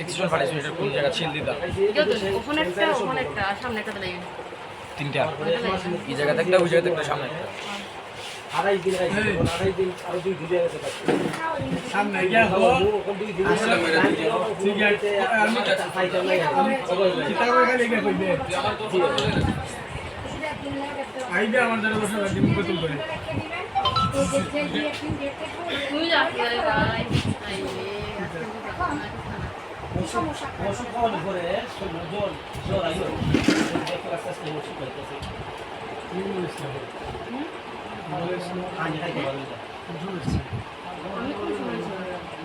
excision পাঠাইছো এটা কোন জায়গা ছিল দিদা ওখানে একটা আর সামনে একটা লাগে তিনটা এই জায়গা থেকে ওই জায়গা থেকে সামনে একটা আড়াই দিন আরো দুই দিন গেছে সামনে গিয়া হো আসলে মেরে ঠিক আছে আমি কিতাব খালি গে কইবে আইবে আমার দ্বারা বসে দিন কত করে তুই যাস রে ভাই ওষুধ খাওয়ানোর পরে জ্বর আইলো দেখতে আস্তে আস্তে ওষুধ খাইতেছে আজ খাইতে পারবে না আমি কোন সময় আমি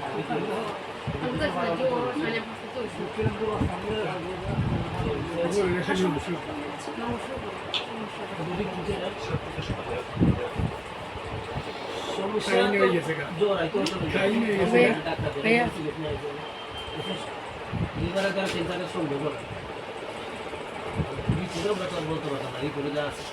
তো জোর মানে তো জ্বর আইতো লিভারের দ্বারা ক্যান্সারের সঙ্গে বলা ছিল ব্যাপার বলতে পারতাম না এই করে যা আছে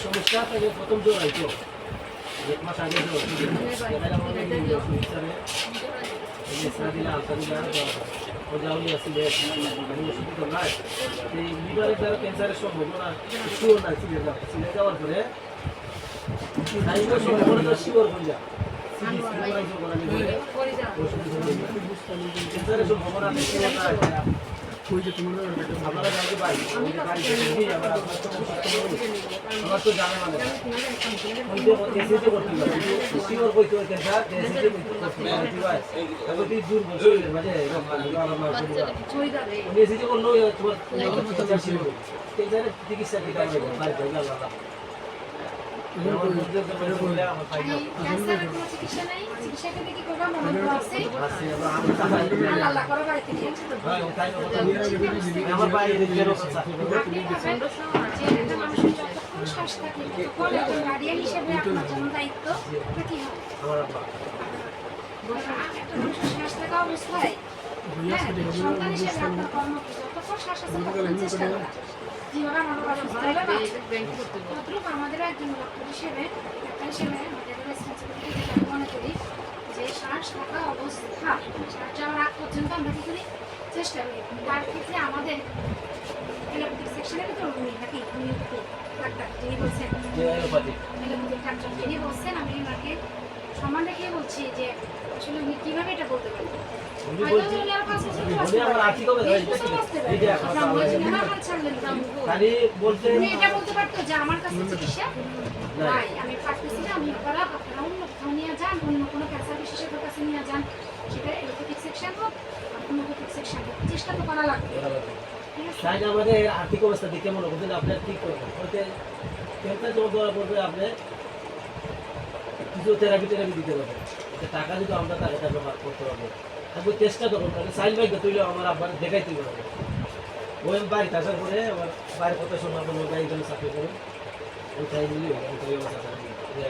সমস্যা থেকে প্রথম জ্বর আইতো এক মাস আগে জ্বর দিলা আলতা দিলা ওজাউলি আসলে আমি ওষুধ তো নাই এই লিভারের দ্বারা ক্যান্সারের সম্ভাবনা শিওর নাই সিলে যাওয়ার পরে শিওর হয়ে যায় ক্যান্সারের সম্ভাবনা আপনারা যাকে পাই আমার তো জানে মানে এসিতে করতে পারে শিওর কইতে হয় ক্যান্সার এসিতে করতে পারে ভাই এখন তুই দূর বসে মাঝে এসিতে করলো তোমার ক্যান্সারের চিকিৎসা দিতে হবে বাড়িতে আল্লাহ ক্যান্সারের কোনো চিকিৎসা নাই চিকিৎসা করতে কি করবা মনে আছে আল্লাহ করে বাড়িতে নিয়েছে তো আমার বাইরে দেখতে একটা মানুষের যতক্ষণ শ্বাস থাকে ততক্ষণ গার্ডিয়ান হিসেবে আপনার জন্য দায়িত্ব কি হবে আমার আব্বা একটা মানুষের শ্বাস থাকা অবস্থায় সন্তান হিসেবে আপনার কর্ম যতক্ষণ শ্বাস আছে ততক্ষণ চেষ্টা করা যেভাবে আমার বাবা সুস্থ হবে ততটুকু আমাদের একজন ডক্টর হিসেবে ডাক্তার হিসেবে আমাদের রেসপন্সিবিলিটি আমি মনে করি যে শ্বাস থাকা অবস্থা শ্বাস যাওয়ার আগ পর্যন্ত আমরা কি করি চেষ্টা করি তার ক্ষেত্রে আমাদের এলোপ্যাথিক সেকশনের ভিতরে উনি থাকি উনি ডাক্তার যিনি বলছেন এলোপ্যাথিক ডাক্তার যিনি বলছেন আমি ওনাকে সম্মান রেখে বলছি যে আসলে উনি কীভাবে এটা বলতে পারেন এটা বলতে পারতো যে আমার কাছে চিকিৎসা নাই আমি পারতেছি না আমি আপনারা অন্য কোথাও নিয়ে যান অন্য কোনো ক্যান্সার বিশেষজ্ঞের কাছে নিয়ে যান সেটা এলোপ্যাথিক সেকশন হোক হোমিওপ্যাথিক সেকশন হোক চেষ্টা তো করা লাগবে তাই আমাদের আর্থিক অবস্থা দেখে মনে করছেন আপনার ঠিক করবেন হয়তো ক্যান্সার জমা দেওয়ার পরে আপনি ফিজিওথেরাপি দিতে পারবেন টাকা যদি আমরা টাকাটা ব্যবহার করতে পারবো আমি চেষ্টা করবো তাহলে সাইল বাইকে তুইলে আমার আব্বার দেখাইতে পারবো ওই আমি বাড়িতে আসার পরে আমার বাড়ির কথা শোনার জন্য গাড়ি চাকরি করি ওই টাইম নিলে